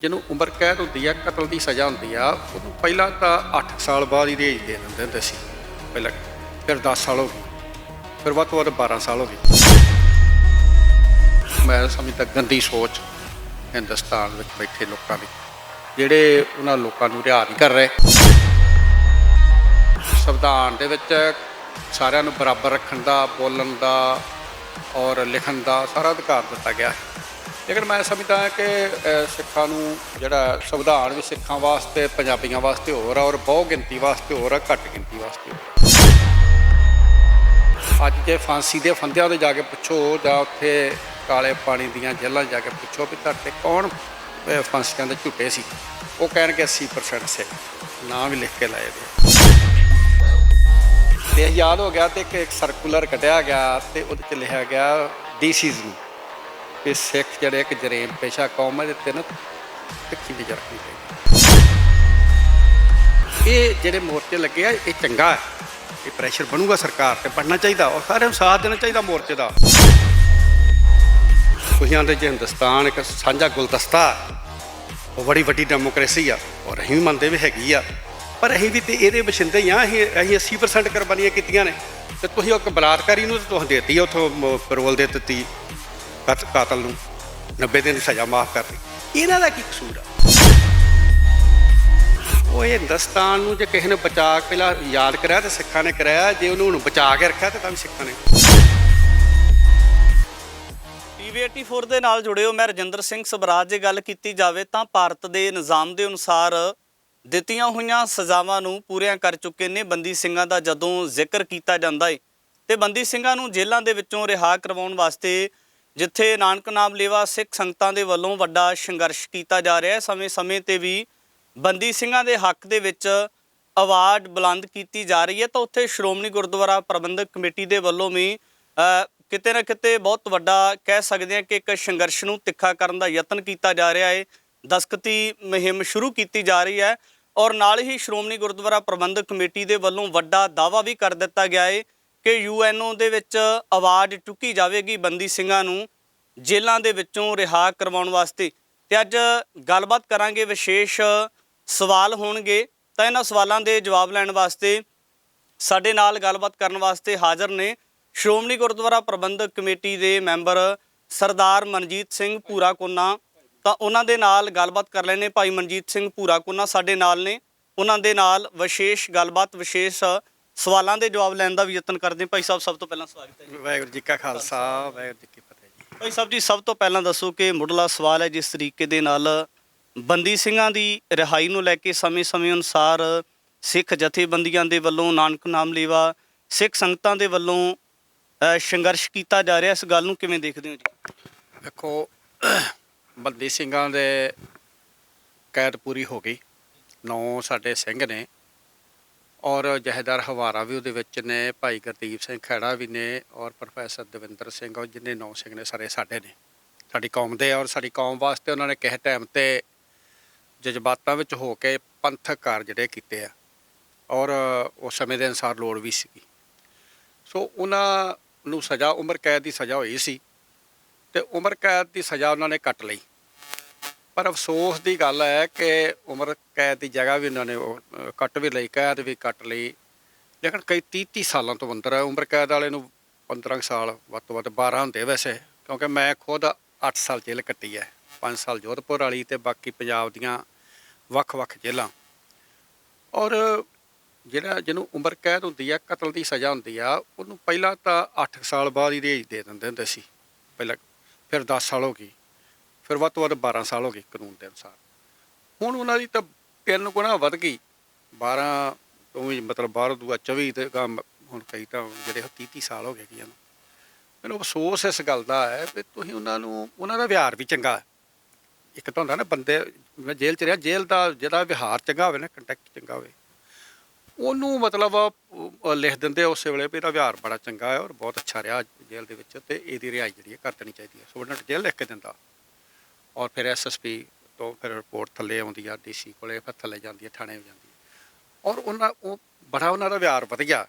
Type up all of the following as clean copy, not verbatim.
ਜਿਹਨੂੰ ਉਮਰ ਕੈਦ ਹੁੰਦੀ ਆ, ਕਤਲ ਦੀ ਸਜ਼ਾ ਹੁੰਦੀ ਆ, ਉਹਨੂੰ ਪਹਿਲਾਂ ਤਾਂ 8 ਸਾਲ ਬਾਅਦ ਹੀ ਰਿਹਾਈ ਦੇ ਦਿੰਦੇ ਹੁੰਦੇ ਸੀ ਪਹਿਲਾਂ, ਫਿਰ 10 ਸਾਲ ਹੋ ਗਏ, ਫਿਰ ਵੱਧ ਤੋਂ ਵੱਧ 12 ਸਾਲ ਹੋ ਗਏ। ਮੈਂ ਸਮਝਦਾ ਗੰਦੀ ਸੋਚ ਹਿੰਦੁਸਤਾਨ ਵਿੱਚ ਬੈਠੇ ਲੋਕਾਂ ਦੀ, ਜਿਹੜੇ ਉਹਨਾਂ ਲੋਕਾਂ ਨੂੰ ਰਿਹਾ ਨਹੀਂ ਕਰ ਰਹੇ। ਸੰਵਿਧਾਨ ਦੇ ਵਿੱਚ ਸਾਰਿਆਂ ਨੂੰ ਬਰਾਬਰ ਰੱਖਣ ਦਾ, ਬੋਲਣ ਦਾ ਔਰ ਲਿਖਣ ਦਾ ਸਾਰਾ ਅਧਿਕਾਰ ਦਿੱਤਾ ਗਿਆ ਹੈ। ਲੇਕਿਨ ਮੈਂ ਸਮਝਦਾ ਹਾਂ ਕਿ ਸਿੱਖਾਂ ਨੂੰ ਜਿਹੜਾ ਸੰਵਿਧਾਨ ਵੀ ਸਿੱਖਾਂ ਵਾਸਤੇ, ਪੰਜਾਬੀਆਂ ਵਾਸਤੇ ਹੋਰ ਆ, ਔਰ ਬਹੁ ਗਿਣਤੀ ਵਾਸਤੇ ਹੋਰ ਆ, ਘੱਟ ਗਿਣਤੀ ਵਾਸਤੇ ਹੋਰ। ਅੱਜ ਜੇ ਫਾਂਸੀ ਦੇ ਫੰਦਿਆਂ 'ਤੇ ਜਾ ਕੇ ਪੁੱਛੋ ਜਾਂ ਉੱਥੇ ਕਾਲੇ ਪਾਣੀ ਦੀਆਂ ਜੇਲ੍ਹਾਂ 'ਚ ਜਾ ਕੇ ਪੁੱਛੋ ਵੀ ਤੁਹਾਡੇ ਕੌਣ ਫਾਂਸੀਆਂ ਦੇ ਝੁੱਟੇ ਸੀ, ਉਹ ਕਹਿਣਗੇ 80% ਸਿੱਖ, ਨਾਂ ਵੀ ਲਿਖ ਕੇ ਲਾਏ ਦੇ। ਤੇ ਯਾਦ ਹੋ ਗਿਆ ਤੇ ਇੱਕ ਸਰਕੂਲਰ ਕੱਢਿਆ ਗਿਆ ਤੇ ਉਹਦੇ 'ਚ ਲਿਖਿਆ ਗਿਆ DCs ਨੂੰ ਕਿ ਸਿੱਖ ਜਿਹੜੇ ਇੱਕ ਜਰੇਮ ਪੇਸ਼ਾ ਕੌਮ ਹੈ, ਦੇ ਤਿੰਨ ਤਿੱਖੀ ਨਜ਼ਰ ਰੱਖਣੀ ਚਾਹੀਦੀ। ਇਹ ਜਿਹੜੇ ਮੋਰਚੇ ਲੱਗੇ ਆ, ਇਹ ਚੰਗਾ ਹੈ, ਇਹ ਪ੍ਰੈਸ਼ਰ ਬਣੂਗਾ ਸਰਕਾਰ ਤੇ, ਬਣਨਾ ਚਾਹੀਦਾ ਔਰ ਸਾਰਿਆਂ ਨੂੰ ਸਾਥ ਦੇਣਾ ਚਾਹੀਦਾ ਮੋਰਚੇ ਦਾ। ਤੁਸੀਂ ਆਂਦੇ ਜੇ ਹਿੰਦੁਸਤਾਨ ਇੱਕ ਸਾਂਝਾ ਗੁਲਦਸਤਾ, ਉਹ ਬੜੀ ਵੱਡੀ ਡੈਮੋਕ੍ਰੇਸੀ ਆ ਔਰ ਅਸੀਂ ਵੀ ਮੰਨਦੇ ਵੀ ਹੈਗੀ ਆ, ਪਰ ਅਸੀਂ ਵੀ ਤੇ ਇਹਦੇ ਵਸਿੰਦੇ ਹੀ ਆ। ਅਸੀਂ 80% ਕੁਰਬਾਨੀਆਂ ਕੀਤੀਆਂ ਨੇ ਤੇ ਤੁਸੀਂ ਇੱਕ ਬਲਾਤਕਾਰੀ ਨੂੰ ਤੁਸੀਂ ਦੇਤੀ, ਉੱਥੋਂ ਪਰੋਲ ਦੇ ਦਿੱਤੀ, ਕਾਤਲ ਨੂੰ 90 ਦਿਨ ਦੀ ਸਜ਼ਾ ਮਾਫ਼ ਕਰ ਦਿੱਤੀ। ਇਹਨਾਂ ਦਾ ਕੀ ਕਸੂਰ ਆ? ਉਹ ਹਿੰਦੁਸਤਾਨ ਨੂੰ ਜੇ ਕਿਸੇ ਨੇ ਬਚਾ ਕੇ ਪਹਿਲਾਂ ਯਾਦ ਕਰਿਆ ਤੇ ਸਿੱਖਾਂ ਨੇ ਕਰਾਇਆ, ਜੇ ਉਹਨੂੰ ਹੁਣ ਬਚਾ ਕੇ ਰੱਖਿਆ ਤੇ ਤਾਂ ਵੀ ਸਿੱਖਾਂ ਨੇ। TV84 ਦੇ ਨਾਲ ਜੁੜੇ ਹੋ, ਮੈਂ ਰਜਿੰਦਰ ਸਿੰਘ ਸਬਰਾਜ। ਜੇ ਗੱਲ ਕੀਤੀ ਜਾਵੇ ਤਾਂ ਭਾਰਤ ਦੇ ਨਿਜ਼ਾਮ ਦੇ ਅਨੁਸਾਰ ਦਿੱਤੀਆਂ ਹੋਈਆਂ ਸਜ਼ਾਵਾਂ ਨੂੰ ਪੂਰੀਆਂ ਕਰ ਚੁੱਕੇ ਨੇ ਬੰਦੀ ਸਿੰਘਾਂ ਦਾ ਜਦੋਂ ਜ਼ਿਕਰ ਕੀਤਾ ਜਾਂਦਾ ਹੈ ਤੇ ਬੰਦੀ ਸਿੰਘਾਂ ਨੂੰ ਜੇਲ੍ਹਾਂ ਦੇ ਵਿੱਚੋਂ ਰਿਹਾ ਕਰਵਾਉਣ ਵਾਸਤੇ ਜਿੱਥੇ ਨਾਨਕ ਨਾਮ ਲੇਵਾ ਸਿੱਖ ਸੰਗਤਾਂ ਦੇ ਵੱਲੋਂ ਵੱਡਾ ਸੰਘਰਸ਼ ਕੀਤਾ ਜਾ ਰਿਹਾ ਹੈ, ਸਮੇਂ-ਸਮੇਂ ਤੇ ਵੀ ਬੰਦੀ ਸਿੰਘਾਂ ਦੇ ਹੱਕ ਦੇ ਵਿੱਚ ਆਵਾਜ਼ ਬੁਲੰਦ ਕੀਤੀ ਜਾ ਰਹੀ ਹੈ, ਤਾਂ ਉੱਥੇ ਸ਼੍ਰੋਮਣੀ ਗੁਰਦੁਆਰਾ ਪ੍ਰਬੰਧਕ ਕਮੇਟੀ ਦੇ ਵੱਲੋਂ ਵੀ ਕਿਤੇ ਨਾ ਕਿਤੇ ਬਹੁਤ ਵੱਡਾ ਕਹਿ ਸਕਦੇ ਹਾਂ ਕਿ ਇੱਕ ਸੰਘਰਸ਼ ਨੂੰ ਤਿੱਖਾ ਕਰਨ ਦਾ ਯਤਨ ਕੀਤਾ ਜਾ ਰਿਹਾ ਹੈ। ਦਸਤਖਤੀ ਮੁਹਿੰਮ ਸ਼ੁਰੂ ਕੀਤੀ ਜਾ ਰਹੀ ਹੈ ਔਰ ਨਾਲ ਹੀ ਸ਼੍ਰੋਮਣੀ ਗੁਰਦੁਆਰਾ ਪ੍ਰਬੰਧਕ ਕਮੇਟੀ ਦੇ ਵੱਲੋਂ ਵੱਡਾ ਦਾਅਵਾ ਵੀ ਕਰ ਦਿੱਤਾ ਗਿਆ ਹੈ ਕਿ UNO ਦੇ ਵਿੱਚ ਆਵਾਜ਼ ਚੁੱਕੀ ਜਾਵੇਗੀ ਬੰਦੀ ਸਿੰਘਾਂ ਨੂੰ ਜੇਲ੍ਹਾਂ ਦੇ ਵਿੱਚੋਂ ਰਿਹਾ ਕਰਵਾਉਣ ਵਾਸਤੇ। ਤੇ ਅੱਜ ਗੱਲਬਾਤ ਕਰਾਂਗੇ, ਵਿਸ਼ੇਸ਼ ਸਵਾਲ ਹੋਣਗੇ, ਤਾਂ ਇਹਨਾਂ ਸਵਾਲਾਂ ਦੇ ਜਵਾਬ ਲੈਣ ਵਾਸਤੇ ਸਾਡੇ ਨਾਲ ਗੱਲਬਾਤ ਕਰਨ ਵਾਸਤੇ ਹਾਜ਼ਰ ਨੇ ਸ਼੍ਰੋਮਣੀ ਗੁਰਦੁਆਰਾ ਪ੍ਰਬੰਧਕ ਕਮੇਟੀ ਦੇ ਮੈਂਬਰ ਸਰਦਾਰ ਮਨਜੀਤ ਸਿੰਘ ਭੂਰਾ ਕੋਨਾ। ਤਾਂ ਉਹਨਾਂ ਦੇ ਨਾਲ ਗੱਲਬਾਤ ਕਰ ਲੈਣੇ। ਭਾਈ ਮਨਜੀਤ ਸਿੰਘ ਭੂਰਾ ਕੋਨਾ ਸਾਡੇ ਨਾਲ ਨੇ, ਉਹਨਾਂ ਦੇ ਨਾਲ ਵਿਸ਼ੇਸ਼ ਗੱਲਬਾਤ, ਵਿਸ਼ੇਸ਼ ਸਵਾਲਾਂ ਦੇ ਜਵਾਬ ਲੈਣ ਦਾ ਵੀ ਯਤਨ ਕਰਦੇ। ਭਾਈ ਸਾਹਿਬ, ਸਭ ਤੋਂ ਪਹਿਲਾਂ ਸਵਾਗਤ ਹੈ ਜੀ। ਵਾਹਿਗੁਰੂ ਜੀ ਕਾ ਖਾਲਸਾ, ਵਾਹਿਗੁਰੂ ਜੀ ਕੀ ਫਤਿਹ ਜੀ। ਭਾਈ ਸਾਹਿਬ ਜੀ, ਸਭ ਤੋਂ ਪਹਿਲਾਂ ਦੱਸੋ ਕਿ ਮੁੱਢਲਾ ਸਵਾਲ ਹੈ, ਜਿਸ ਤਰੀਕੇ ਦੇ ਨਾਲ ਬੰਦੀ ਸਿੰਘਾਂ ਦੀ ਰਿਹਾਈ ਨੂੰ ਲੈ ਕੇ ਸਮੇਂ-ਸਮੇਂ ਅਨੁਸਾਰ ਸਿੱਖ ਜਥੇਬੰਦੀਆਂ ਦੇ ਵੱਲੋਂ, ਨਾਨਕ ਨਾਮ ਲੇਵਾ ਸਿੱਖ ਸੰਗਤਾਂ ਦੇ ਵੱਲੋਂ ਸੰਘਰਸ਼ ਕੀਤਾ ਜਾ ਰਿਹਾ, ਇਸ ਗੱਲ ਨੂੰ ਕਿਵੇਂ ਦੇਖਦੇ ਹੋ ਜੀ? ਵੇਖੋ, ਬੰਦੀ ਸਿੰਘਾਂ ਦੇ ਕੈਦ ਪੂਰੀ ਹੋ ਗਈ, 9 ਸਾਡੇ ਸਿੰਘ ਨੇ ਔਰ ਜਥੇਦਾਰ ਹਵਾਰਾ ਵੀ ਉਹਦੇ ਵਿੱਚ ਨੇ, ਭਾਈ ਗੁਰਦੀਪ ਸਿੰਘ ਖੈੜਾ ਵੀ ਨੇ ਔਰ ਪ੍ਰੋਫੈਸਰ ਦਵਿੰਦਰ ਸਿੰਘ, ਉਹ ਜਿੰਨੇ 9 ਸਿੰਘ ਨੇ ਸਾਰੇ ਸਾਡੇ ਨੇ, ਸਾਡੀ ਕੌਮ ਦੇ। ਔਰ ਸਾਡੀ ਕੌਮ ਵਾਸਤੇ ਉਹਨਾਂ ਨੇ ਕਿਸੇ ਟਾਈਮ 'ਤੇ ਜਜ਼ਬਾਤਾਂ ਵਿੱਚ ਹੋ ਕੇ ਪੰਥਕ ਕਾਰਜ ਜਿਹੜੇ ਕੀਤੇ ਆ ਔਰ ਉਸ ਸਮੇਂ ਦੇ ਅਨੁਸਾਰ ਲੋੜ ਵੀ ਸੀਗੀ। ਸੋ ਉਹਨਾਂ ਨੂੰ ਸਜ਼ਾ, ਉਮਰ ਕੈਦ ਦੀ ਸਜ਼ਾ ਹੋਈ ਸੀ ਅਤੇ ਉਮਰ ਕੈਦ ਦੀ ਸਜ਼ਾ ਉਹਨਾਂ ਨੇ ਕੱਟ ਲਈ। ਪਰ ਅਫਸੋਸ ਦੀ ਗੱਲ ਹੈ ਕਿ ਉਮਰ ਕੈਦ ਦੀ ਜਗ੍ਹਾ ਵੀ ਉਹਨਾਂ ਨੇ ਉਹ ਕੱਟ ਵੀ ਲਈ, ਕੈਦ ਵੀ ਕੱਟ ਲਈ, ਲੇਕਿਨ ਕਈ 30 ਸਾਲਾਂ ਤੋਂ ਅੰਦਰ ਹੈ। ਉਮਰ ਕੈਦ ਵਾਲੇ ਨੂੰ 15 ਸਾਲ, ਵੱਧ ਤੋਂ ਵੱਧ 12 ਹੁੰਦੇ ਵੈਸੇ, ਕਿਉਂਕਿ ਮੈਂ ਖੁਦ 8 ਸਾਲ ਜੇਲ੍ਹ ਕੱਟੀ ਹੈ, 5 ਸਾਲ ਜੋਧਪੁਰ ਵਾਲੀ ਅਤੇ ਬਾਕੀ ਪੰਜਾਬ ਦੀਆਂ ਵੱਖ-ਵੱਖ ਜੇਲ੍ਹਾਂ। ਔਰ ਜਿਹਨੂੰ ਉਮਰ ਕੈਦ ਹੁੰਦੀ ਆ, ਕਤਲ ਦੀ ਸਜ਼ਾ ਹੁੰਦੀ ਆ, ਉਹਨੂੰ ਪਹਿਲਾਂ ਤਾਂ 8 ਸਾਲ ਬਾਅਦ ਹੀ ਰਿਹਾਈ ਦੇ ਦਿੰਦੇ ਹੁੰਦੇ ਸੀ ਪਹਿਲਾਂ, ਫਿਰ 10 ਸਾਲ ਹੋ ਗਈ, ਫਿਰ ਵੱਧ ਤੋਂ ਵੱਧ 12 ਸਾਲ ਹੋ ਗਏ ਕਾਨੂੰਨ ਦੇ ਅਨੁਸਾਰ। ਹੁਣ ਉਹਨਾਂ ਦੀ ਤਾਂ 3 ਗੁਣਾ ਵੱਧ ਗਈ, 12 ਤੋਂ ਵੀ ਮਤਲਬ 12 ਦੂਆ 24 ਤੇ ਹੁਣ ਕਈ ਤਾਂ ਜਿਹੜੇ 30 ਸਾਲ ਹੋ ਗਏ ਗਈਆਂ ਨੂੰ। ਮੈਨੂੰ ਅਫਸੋਸ ਇਸ ਗੱਲ ਦਾ ਹੈ ਵੀ ਤੁਸੀਂ ਉਹਨਾਂ ਦਾ ਵਿਹਾਰ ਵੀ ਚੰਗਾ ਹੈ। ਇੱਕ ਤਾਂ ਹੁੰਦਾ ਨਾ ਬੰਦੇ, ਮੈਂ ਜੇਲ੍ਹ 'ਚ ਰਿਹਾ, ਜੇਲ੍ਹ ਦਾ ਜਿਹਦਾ ਵਿਹਾਰ ਚੰਗਾ ਹੋਵੇ ਨਾ, ਕੰਟੈਕਟ ਚੰਗਾ ਹੋਵੇ, ਉਹਨੂੰ ਮਤਲਬ ਲਿਖ ਦਿੰਦੇ ਉਸੇ ਵੇਲੇ ਵੀ ਇਹਦਾ ਵਿਹਾਰ ਬੜਾ ਚੰਗਾ ਹੈ ਔਰ ਬਹੁਤ ਅੱਛਾ ਰਿਹਾ ਜੇਲ੍ਹ ਦੇ ਵਿੱਚ, ਅਤੇ ਇਹਦੀ ਰਿਹਾਈ ਜਿਹੜੀ ਹੈ ਕਰ ਦੇਣੀ ਚਾਹੀਦੀ ਹੈ। ਸੁਪਰਡੈਂਟ ਜੇਲ੍ਹ ਲਿਖ ਕੇ ਦਿੰਦਾ ਔਰ ਫਿਰ SSP ਤੋਂ ਫਿਰ ਰਿਪੋਰਟ ਥੱਲੇ ਆਉਂਦੀ ਆ DC ਕੋਲੇ, ਫਿਰ ਥੱਲੇ ਜਾਂਦੀ ਹੈ, ਥਾਣੇ ਜਾਂਦੀ ਹੈ ਔਰ ਉਹ ਬੜਾ ਉਹਨਾਂ ਦਾ ਵਿਹਾਰ ਵਧੀਆ।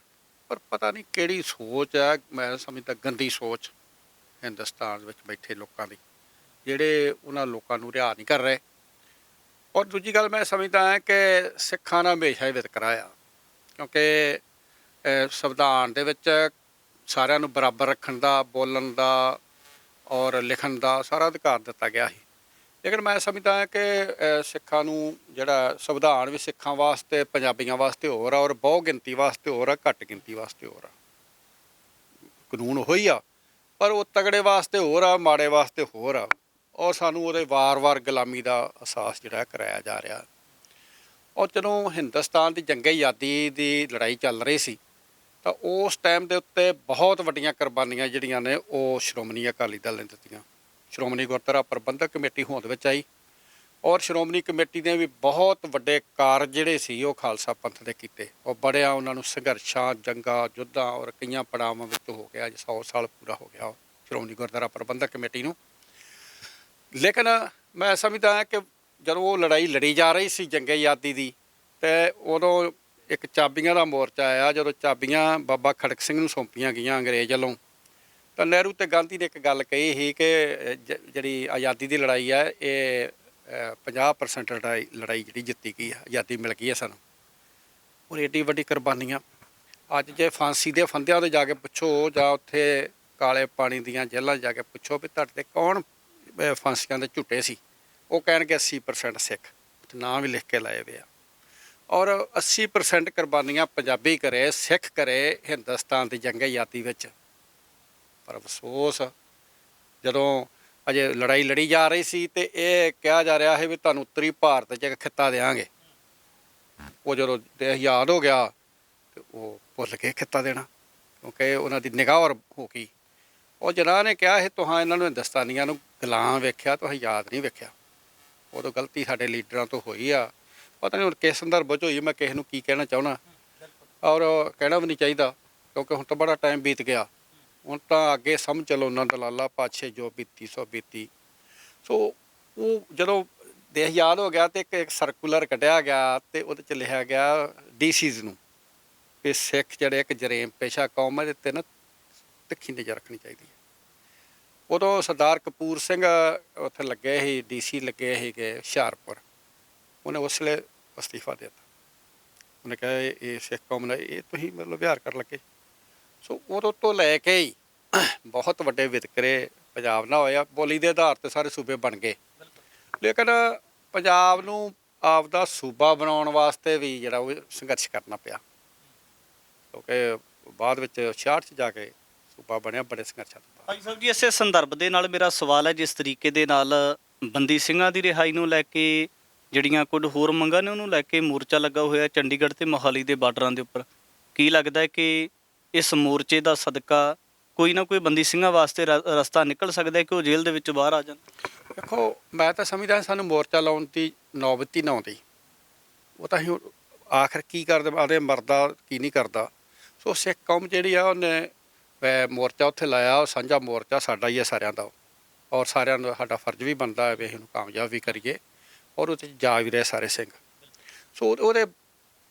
ਪਰ ਪਤਾ ਨਹੀਂ ਕਿਹੜੀ ਸੋਚ ਹੈ, ਮੈਂ ਸਮਝਦਾ ਗੰਦੀ ਸੋਚ ਹਿੰਦੁਸਤਾਨ ਵਿੱਚ ਬੈਠੇ ਲੋਕਾਂ ਦੀ, ਜਿਹੜੇ ਉਹਨਾਂ ਲੋਕਾਂ ਨੂੰ ਰਿਹਾ ਨਹੀਂ ਕਰ ਰਹੇ। ਔਰ ਦੂਜੀ ਗੱਲ ਮੈਂ ਸਮਝਦਾ ਹਾਂ ਕਿ ਸਿੱਖਾਂ ਦਾ ਹਮੇਸ਼ਾ ਹੀ ਵਿਤਕਰਾ ਆ, ਕਿਉਂਕਿ ਸੰਵਿਧਾਨ ਦੇ ਵਿੱਚ ਸਾਰਿਆਂ ਨੂੰ ਬਰਾਬਰ ਰੱਖਣ ਦਾ, ਬੋਲਣ ਦਾ ਔਰ ਲਿਖਣ ਦਾ ਸਾਰਾ ਅਧਿਕਾਰ ਦਿੱਤਾ ਗਿਆ ਸੀ। ਲੇਕਿਨ ਮੈਂ ਸਮਝਦਾ ਹਾਂ ਕਿ ਸਿੱਖਾਂ ਨੂੰ ਜਿਹੜਾ ਸੰਵਿਧਾਨ ਵੀ ਸਿੱਖਾਂ ਵਾਸਤੇ, ਪੰਜਾਬੀਆਂ ਵਾਸਤੇ ਹੋਰ ਆ, ਔਰ ਬਹੁ ਗਿਣਤੀ ਵਾਸਤੇ ਹੋਰ ਆ, ਘੱਟ ਗਿਣਤੀ ਵਾਸਤੇ ਹੋਰ ਆ। ਕਾਨੂੰਨ ਉਹੀ ਆ, ਪਰ ਉਹ ਤਗੜੇ ਵਾਸਤੇ ਹੋਰ ਆ, ਮਾੜੇ ਵਾਸਤੇ ਹੋਰ ਆ। ਔਰ ਸਾਨੂੰ ਉਹਦੇ ਵਾਰ-ਵਾਰ ਗੁਲਾਮੀ ਦਾ ਅਹਿਸਾਸ ਜਿਹੜਾ ਕਰਾਇਆ ਜਾ ਰਿਹਾ। ਔਰ ਜਦੋਂ ਹਿੰਦੁਸਤਾਨ ਦੀ ਜੰਗੇ ਆਜ਼ਾਦੀ ਦੀ ਲੜਾਈ ਚੱਲ ਰਹੀ ਸੀ, ਤਾਂ ਉਸ ਟਾਈਮ ਦੇ ਉੱਤੇ ਬਹੁਤ ਵੱਡੀਆਂ ਕੁਰਬਾਨੀਆਂ ਜਿਹੜੀਆਂ ਨੇ ਉਹ ਸ਼੍ਰੋਮਣੀ ਅਕਾਲੀ ਦਲ ਨੇ ਦਿੱਤੀਆਂ। ਸ਼੍ਰੋਮਣੀ ਗੁਰਦੁਆਰਾ ਪ੍ਰਬੰਧਕ ਕਮੇਟੀ ਹੋਂਦ ਵਿੱਚ ਆਈ, ਔਰ ਸ਼੍ਰੋਮਣੀ ਕਮੇਟੀ ਨੇ ਵੀ ਬਹੁਤ ਵੱਡੇ ਕਾਰਜ ਜਿਹੜੇ ਸੀ ਉਹ ਖਾਲਸਾ ਪੰਥ ਦੇ ਕੀਤੇ। ਉਹ ਬੜਿਆ ਉਹਨਾਂ ਨੂੰ ਸੰਘਰਸ਼ਾਂ, ਜੰਗਾਂ, ਯੁੱਧਾਂ ਔਰ ਕਈਆਂ ਪੜਾਵਾਂ ਵਿੱਚ ਹੋ ਗਿਆ। ਅੱਜ 100 ਸਾਲ ਪੂਰਾ ਹੋ ਗਿਆ ਸ਼੍ਰੋਮਣੀ ਗੁਰਦੁਆਰਾ ਪ੍ਰਬੰਧਕ ਕਮੇਟੀ ਨੂੰ। ਲੇਕਿਨ ਮੈਂ ਸਮਝਦਾ ਹਾਂ ਕਿ ਜਦੋਂ ਉਹ ਲੜਾਈ ਲੜੀ ਜਾ ਰਹੀ ਸੀ ਜੰਗੇ ਆਜ਼ਾਦੀ ਦੀ, ਅਤੇ ਉਦੋਂ ਇੱਕ ਚਾਬੀਆਂ ਦਾ ਮੋਰਚਾ ਆਇਆ। ਜਦੋਂ ਚਾਬੀਆਂ ਬਾਬਾ ਖੜਕ ਸਿੰਘ ਨੂੰ ਸੌਂਪੀਆਂ ਗਈਆਂ ਅੰਗਰੇਜ਼ ਵੱਲੋਂ, ਤਾਂ ਨਹਿਰੂ ਅਤੇ ਗਾਂਧੀ ਨੇ ਇੱਕ ਗੱਲ ਕਹੀ ਸੀ ਕਿ ਜਿਹੜੀ ਆਜ਼ਾਦੀ ਦੀ ਲੜਾਈ ਹੈ ਇਹ 50% ਲੜਾਈ ਜਿਹੜੀ ਜਿੱਤੀ ਗਈ ਹੈ, ਆਜ਼ਾਦੀ ਮਿਲ ਗਈ ਹੈ ਸਾਨੂੰ। ਔਰ ਏਡੀ ਵੱਡੀ ਕੁਰਬਾਨੀਆਂ ਅੱਜ ਜੇ ਫਾਂਸੀ ਦੇ ਫੰਦਿਆਂ 'ਤੇ ਜਾ ਕੇ ਪੁੱਛੋ, ਜਾਂ ਉੱਥੇ ਕਾਲੇ ਪਾਣੀ ਦੀਆਂ ਜੇਲ੍ਹਾਂ 'ਚ ਜਾ ਕੇ ਪੁੱਛੋ ਵੀ ਤੁਹਾਡੇ 'ਤੇ ਕੌਣ ਫਾਂਸੀਆਂ ਦੇ ਝੁੱਟੇ ਸੀ, ਉਹ ਕਹਿਣਗੇ 80% ਸਿੱਖ, ਨਾਂ ਵੀ ਲਿਖ ਕੇ ਲਾਏ ਵੇ ਆ। ਔਰ 80% ਕੁਰਬਾਨੀਆਂ ਪੰਜਾਬੀ ਕਰੇ, ਸਿੱਖ ਕਰੇ ਹਿੰਦੁਸਤਾਨ ਦੀ ਜੰਗ ਆਜ਼ਾਦੀ ਵਿੱਚ। ਪਰ ਅਫਸੋਸ ਜਦੋਂ ਅਜੇ ਲੜਾਈ ਲੜੀ ਜਾ ਰਹੀ ਸੀ ਅਤੇ ਇਹ ਕਿਹਾ ਜਾ ਰਿਹਾ ਹੈ ਵੀ ਤੁਹਾਨੂੰ ਉੱਤਰੀ ਭਾਰਤ 'ਚ ਇੱਕ ਖਿੱਤਾ ਦਿਆਂਗੇ। ਉਹ ਜਦੋਂ ਦੇਸ਼ ਆਜ਼ਾਦ ਹੋ ਗਿਆ ਅਤੇ ਉਹ ਭੁੱਲ ਕੇ ਖਿੱਤਾ ਦੇਣਾ, ਕਿਉਂਕਿ ਉਹਨਾਂ ਦੀ ਨਿਗਾਹ ਹੋ ਗਈ। ਉਹ ਜਿਨ੍ਹਾਂ ਨੇ ਕਿਹਾ ਸੀ ਤੁਹਾਂ ਇਹਨਾਂ ਨੂੰ ਹਿੰਦੁਸਤਾਨੀਆਂ ਨੂੰ ਗੁਲਾਮ ਵੇਖਿਆ, ਤੁਸੀਂ ਯਾਦ ਨਹੀਂ ਵੇਖਿਆ। ਉਦੋਂ ਗਲਤੀ ਸਾਡੇ ਲੀਡਰਾਂ ਤੋਂ ਹੋਈ ਆ। ਪਤਾ ਨਹੀਂ ਹੁਣ ਕਿਸ ਸੰਦਰਭ 'ਚ ਹੋਈ, ਮੈਂ ਕਿਸੇ ਨੂੰ ਕੀ ਕਹਿਣਾ ਚਾਹੁੰਦਾ, ਔਰ ਕਹਿਣਾ ਵੀ ਨਹੀਂ ਚਾਹੀਦਾ, ਕਿਉਂਕਿ ਹੁਣ ਤਾਂ ਬੜਾ ਟਾਈਮ ਬੀਤ ਗਿਆ। ਹੁਣ ਤਾਂ ਅੱਗੇ ਸਮਝ ਚਲੋ ਉਹਨਾਂ ਦਲਾਲਾ ਪਾਤਸ਼ਾਹ ਜੋ ਬੀਤੀ ਸੋ ਬੀਤੀ। ਸੋ ਉਹ ਜਦੋਂ ਦੇਸ਼ ਆਜ਼ਾਦ ਹੋ ਗਿਆ ਅਤੇ ਇੱਕ ਸਰਕੂਲਰ ਕੱਢਿਆ ਗਿਆ ਅਤੇ ਉਹਦੇ 'ਚ ਲਿਖਿਆ ਗਿਆ DCs ਨੂੰ ਕਿ ਸਿੱਖ ਜਿਹੜੇ ਇੱਕ ਜਰੇਮ ਪੇਸ਼ਾ ਕੌਮ ਹੈ, ਇਹਦੇ 'ਤੇ ਨਾ ਤਿੱਖੀ ਨਜ਼ਰ ਰੱਖਣੀ ਚਾਹੀਦੀ ਹੈ। ਉਦੋਂ ਸਰਦਾਰ ਕਪੂਰ ਸਿੰਘ ਉੱਥੇ ਲੱਗੇ ਸੀ, DC ਲੱਗੇ ਸੀਗੇ ਹੁਸ਼ਿਆਰਪੁਰ। ਉਹਨੇ ਉਸ ਵੇਲੇ ਅਸਤੀਫਾ ਦੇ ਦਿੱਤਾ। ਉਹਨੇ ਕਿਹਾ ਇਹ ਸਿੱਖ ਕੌਮ ਦਾ ਇਹ ਤੁਸੀਂ ਮਤਲਬ ਵਿਹਾਰ ਕਰਨ ਲੱਗੇ। ਸੋ ਉਦੋਂ ਤੋਂ ਲੈ ਕੇ ਹੀ ਬਹੁਤ ਵੱਡੇ ਵਿਤਕਰੇ ਪੰਜਾਬ ਨਾਲ ਹੋਏ ਆ। ਬੋਲੀ ਦੇ ਆਧਾਰ 'ਤੇ ਸਾਰੇ ਸੂਬੇ ਬਣ ਗਏ, ਲੇਕਿਨ ਪੰਜਾਬ ਨੂੰ ਆਪਦਾ ਸੂਬਾ ਬਣਾਉਣ ਵਾਸਤੇ ਵੀ ਜਿਹੜਾ ਉਹ ਸੰਘਰਸ਼ ਕਰਨਾ ਪਿਆ, ਕਿਉਂਕਿ ਬਾਅਦ ਵਿੱਚ 66 'ਚ ਜਾ ਕੇ ਸੂਬਾ ਬਣਿਆ ਬੜੇ ਸੰਘਰਸ਼ਾਂ ਤੋਂ ਬਾਅਦ। ਭਾਈ ਸਾਹਿਬ ਜੀ, ਇਸੇ ਸੰਦਰਭ ਦੇ ਨਾਲ ਮੇਰਾ ਸਵਾਲ ਹੈ, ਜਿਸ ਤਰੀਕੇ ਦੇ ਨਾਲ ਬੰਦੀ ਸਿੰਘਾਂ ਦੀ ਰਿਹਾਈ ਨੂੰ ਲੈ ਕੇ ਜਿਹੜੀਆਂ ਕੁਝ ਹੋਰ ਮੰਗਾਂ ਨੇ ਉਹਨੂੰ ਲੈ ਕੇ ਮੋਰਚਾ ਲੱਗਾ ਹੋਇਆ ਚੰਡੀਗੜ੍ਹ ਤੇ ਮੋਹਾਲੀ ਦੇ ਬਾਰਡਰਾਂ ਦੇ ਉੱਪਰ, ਕੀ ਲੱਗਦਾ ਹੈ ਕਿ ਇਸ ਮੋਰਚੇ ਦਾ ਸਦਕਾ ਕੋਈ ਨਾ ਕੋਈ ਬੰਦੀ ਸਿੰਘਾਂ ਵਾਸਤੇ ਰਸਤਾ ਨਿਕਲ ਸਕਦਾ ਹੈ ਕਿ ਉਹ ਜੇਲ੍ਹ ਦੇ ਵਿੱਚ ਬਾਹਰ ਆ ਜਾਣ? ਦੇਖੋ, ਮੈਂ ਤਾਂ ਸਮਝਦਾ ਸਾਨੂੰ ਮੋਰਚਾ ਲਾਉਣ ਦੀ ਨੌਬਤ ਹੀ ਨਾ ਆਉਂਦੀ। ਉਹ ਤਾਂ ਅਸੀਂ ਆਖਰ ਕੀ ਕਰਦੇ, ਆਦੇ ਮਰਦਾ ਕੀ ਨਹੀਂ ਕਰਦਾ। ਸੋ ਸਿੱਖ ਕੌਮ ਜਿਹੜੀ ਆ ਉਹਨੇ ਮੋਰਚਾ ਉੱਥੇ ਲਾਇਆ, ਉਹ ਸਾਂਝਾ ਮੋਰਚਾ ਸਾਡਾ ਹੀ ਹੈ ਸਾਰਿਆਂ ਦਾ, ਔਰ ਸਾਰਿਆਂ ਨੂੰ ਸਾਡਾ ਫਰਜ਼ ਵੀ ਬਣਦਾ ਹੈ ਵੀ ਅਸੀਂ ਉਹਨੂੰ ਕਾਮਯਾਬ ਵੀ ਕਰੀਏ, ਔਰ ਉਹਦੇ 'ਚ ਜਾ ਵੀ ਰਹੇ ਸਾਰੇ ਸਿੰਘ। ਸੋ ਉਹਦੇ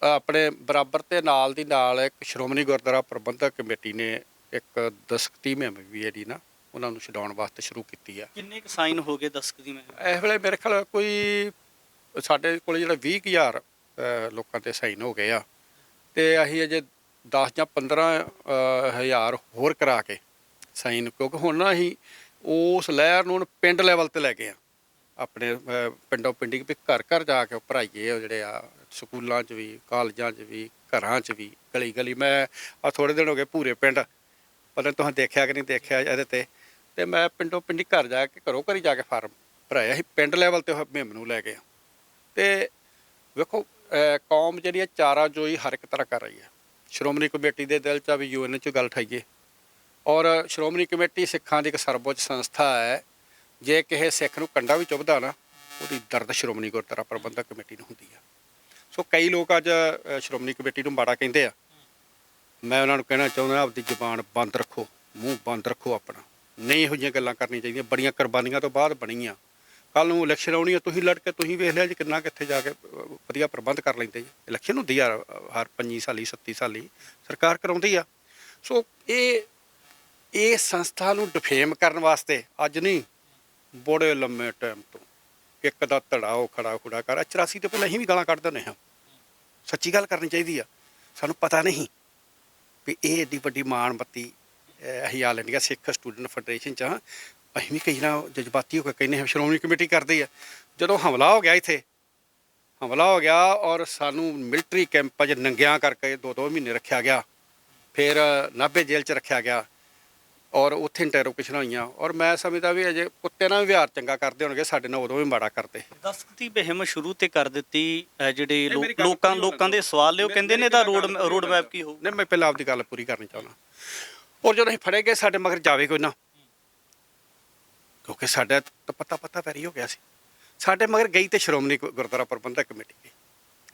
ਆਪਣੇ ਬਰਾਬਰ ਤੇ ਨਾਲ ਦੀ ਨਾਲ ਇੱਕ ਸ਼੍ਰੋਮਣੀ ਗੁਰਦੁਆਰਾ ਪ੍ਰਬੰਧਕ ਕਮੇਟੀ ਨੇ ਇੱਕ ਦਸਤਖਤੀ ਮੁਹਿੰਮ ਵੀ ਜਿਹੜੀ ਨਾ ਉਹਨਾਂ ਨੂੰ ਛਡਾਉਣ ਵਾਸਤੇ ਸ਼ੁਰੂ ਕੀਤੀ ਆ। ਕਿੰਨੇ ਕੁ ਸਾਈਨ ਹੋ ਗਏ ਦਸਤਖਤੀ ਮੁਹਿੰਮ? ਇਸ ਵੇਲੇ ਮੇਰੇ ਖਿਆਲ ਕੋਈ ਸਾਡੇ ਕੋਲ ਜਿਹੜਾ 20,000 ਲੋਕਾਂ 'ਤੇ ਸਾਈਨ ਹੋ ਗਏ ਆ, ਅਤੇ ਅਸੀਂ ਅਜੇ 10 ਜਾਂ 15,000 ਹੋਰ ਕਰਾ ਕੇ ਸਾਈਨ, ਕਿਉਂਕਿ ਹੁਣ ਨਾ ਅਸੀਂ ਉਸ ਲਹਿਰ ਨੂੰ ਪਿੰਡ ਲੈਵਲ 'ਤੇ ਲੈ ਗਏ ਆ। ਆਪਣੇ ਪਿੰਡੋਂ ਪਿੰਡੀ ਵੀ ਘਰ ਘਰ ਜਾ ਕੇ ਭਰਾਈਏ ਉਹ ਜਿਹੜੇ ਆ, ਸਕੂਲਾਂ 'ਚ ਵੀ, ਕਾਲਜਾਂ 'ਚ ਵੀ, ਘਰਾਂ 'ਚ ਵੀ, ਗਲੀ ਗਲੀ। ਮੈਂ ਆ ਥੋੜ੍ਹੇ ਦਿਨ ਹੋ ਗਏ ਭੂਰੇ ਪਿੰਡ, ਪਤਾ ਤੁਸੀਂ ਦੇਖਿਆ ਕਿ ਨਹੀਂ ਦੇਖਿਆ ਇਹਦੇ 'ਤੇ ਮੈਂ ਪਿੰਡੋਂ ਪਿੰਡੀ ਘਰ ਜਾ ਕੇ ਘਰੋਂ ਘਰੀ ਜਾ ਕੇ ਫਾਰਮ ਭਰਾਇਆ ਸੀ। ਪਿੰਡ ਲੈਵਲ 'ਤੇ ਮੁਹਿੰਮ ਨੂੰ ਲੈ ਗਏ। ਅਤੇ ਵੇਖੋ ਕੌਮ ਜਿਹੜੀ ਹੈ ਚਾਰਾਜੋਈ ਹਰ ਇੱਕ ਤਰ੍ਹਾਂ ਕਰ ਰਹੀ ਹੈ। ਸ਼੍ਰੋਮਣੀ ਕਮੇਟੀ ਦੇ ਦਿਲ 'ਚ ਵੀ UN 'ਚ ਗੱਲ ਉਠਾਈਏ, ਔਰ ਸ਼੍ਰੋਮਣੀ ਕਮੇਟੀ ਸਿੱਖਾਂ ਦੀ ਇੱਕ ਸਰਵਉੱਚ ਸੰਸਥਾ ਹੈ। ਜੇ ਕਿਸੇ ਸਿੱਖ ਨੂੰ ਕੰਡਾ ਵੀ ਚੁੱਭਦਾ ਨਾ, ਉਹਦੀ ਦਰਦ ਸ਼੍ਰੋਮਣੀ ਗੁਰਦੁਆਰਾ ਪ੍ਰਬੰਧਕ ਕਮੇਟੀ ਨੂੰ ਹੁੰਦੀ ਆ। ਸੋ ਕਈ ਲੋਕ ਅੱਜ ਸ਼੍ਰੋਮਣੀ ਕਮੇਟੀ ਨੂੰ ਮਾੜਾ ਕਹਿੰਦੇ ਆ। ਮੈਂ ਉਹਨਾਂ ਨੂੰ ਕਹਿਣਾ ਚਾਹੁੰਦਾ, ਆਪਦੀ ਜ਼ੁਬਾਨ ਬੰਦ ਰੱਖੋ, ਮੂੰਹ ਬੰਦ ਰੱਖੋ ਆਪਣਾ। ਨਹੀਂ ਇਹੋ ਜਿਹੀਆਂ ਗੱਲਾਂ ਕਰਨੀਆਂ ਚਾਹੀਦੀਆਂ। ਬੜੀਆਂ ਕੁਰਬਾਨੀਆਂ ਤੋਂ ਬਾਅਦ ਬਣੀਆਂ। ਕੱਲ੍ਹ ਨੂੰ ਇਲੈਕਸ਼ਨ ਆਉਣੀ ਆ, ਤੁਸੀਂ ਲੜ ਕੇ ਤੁਸੀਂ ਵੇਖ ਲਿਆ ਜੀ ਕਿੰਨਾ ਕਿੱਥੇ ਜਾ ਕੇ ਵਧੀਆ ਪ੍ਰਬੰਧ ਕਰ ਲੈਂਦੇ ਜੀ। ਇਲੈਕਸ਼ਨ ਹੁੰਦੀ ਆ ਹਰ 25 ਸਾਲੀ 37 ਸਾਲੀ ਸਰਕਾਰ ਕਰਾਉਂਦੀ ਆ। ਸੋ ਇਹ ਸੰਸਥਾ ਨੂੰ ਡਿਫੇਮ ਕਰਨ ਵਾਸਤੇ ਅੱਜ ਨਹੀਂ, ਬੜੇ ਲੰਮੇ ਟਾਈਮ ਤੋਂ ਇੱਕ ਦਾ ਧੜਾ ਉਹ ਖੜਾ ਖੁੜਾ ਕਰ 84 ਤੋਂ ਪਹਿਲਾਂ ਅਸੀਂ ਵੀ ਗਾਲਾਂ ਕੱਢਦੇ ਹੁੰਦੇ ਹਾਂ। ਸੱਚੀ ਗੱਲ ਕਰਨੀ ਚਾਹੀਦੀ ਆ। ਸਾਨੂੰ ਪਤਾ ਨਹੀਂ ਵੀ ਇਹ ਐਡੀ ਵੱਡੀ ਮਾਣ ਬੱਤੀ ਅਸੀਂ ਆਲ ਇੰਡੀਆ ਸਿੱਖ ਸਟੂਡੈਂਟ ਫੈਡਰੇਸ਼ਨ 'ਚ ਹਾਂ। ਅਸੀਂ ਵੀ ਕਈ ਨਾ ਜਜ਼ਬਾਤੀ ਹੋ ਕੇ ਕਹਿੰਦੇ ਹਾਂ ਸ਼੍ਰੋਮਣੀ ਕਮੇਟੀ ਕਰਦੀ ਆ। ਜਦੋਂ ਹਮਲਾ ਹੋ ਗਿਆ ਇੱਥੇ ਹਮਲਾ ਹੋ ਗਿਆ ਔਰ ਸਾਨੂੰ ਮਿਲਟਰੀ ਕੈਂਪਾਂ 'ਚ ਨੰਗਿਆਂ ਕਰਕੇ 2-2 ਮਹੀਨੇ ਰੱਖਿਆ ਗਿਆ। ਫਿਰ ਨਾਭੇ ਜੇਲ੍ਹ 'ਚ ਰੱਖਿਆ ਗਿਆ ਔਰ ਉੱਥੇ ਇੰਟਰੋਗੇਸ਼ਨਾਂ ਹੋਈਆਂ। ਔਰ ਮੈਂ ਸਮਝਦਾ ਵੀ ਅਜੇ ਕੁੱਤੇ ਨਾਲ ਵਿਹਾਰ ਚੰਗਾ ਕਰਦੇ ਹੋਣਗੇ, ਸਾਡੇ ਨਾਲ ਉਦੋਂ ਵੀ ਮਾੜਾ ਕਰਦੇ। ਦਸਤਖਤੀ ਮੁਹਿੰਮ ਸ਼ੁਰੂ ਤੇ ਕਰ ਦਿੱਤੀ। ਜਿਹੜੇ ਇਹ ਮੇਰੀ ਗੱਲ ਲੋਕਾਂ ਦੇ ਸਵਾਲ ਨੇ ਉਹ ਕਹਿੰਦੇ ਨੇ ਇਹਦਾ ਰੋਡ ਮੈਪ ਕੀ ਹੋਊ। ਨਹੀਂ, ਮੈਂ ਪਹਿਲਾਂ ਆਪਦੀ ਗੱਲ ਪੂਰੀ ਕਰਨੀ ਚਾਹੁੰਦਾ। ਔਰ ਜਦੋਂ ਅਸੀਂ ਫੜੇ ਗਏ ਸਾਡੇ ਮਗਰ ਜਾਵੇ ਕੋਈ ਨਾ, ਕਿਉਂਕਿ ਸਾਡਾ ਤਾਂ ਪਤਾ ਪੈਰੀ ਹੋ ਗਿਆ ਸੀ। ਸਾਡੇ ਮਗਰ ਗਈ ਤੇ ਸ਼੍ਰੋਮਣੀ ਗੁਰਦੁਆਰਾ ਪ੍ਰਬੰਧਕ ਕਮੇਟੀ ਗਈ।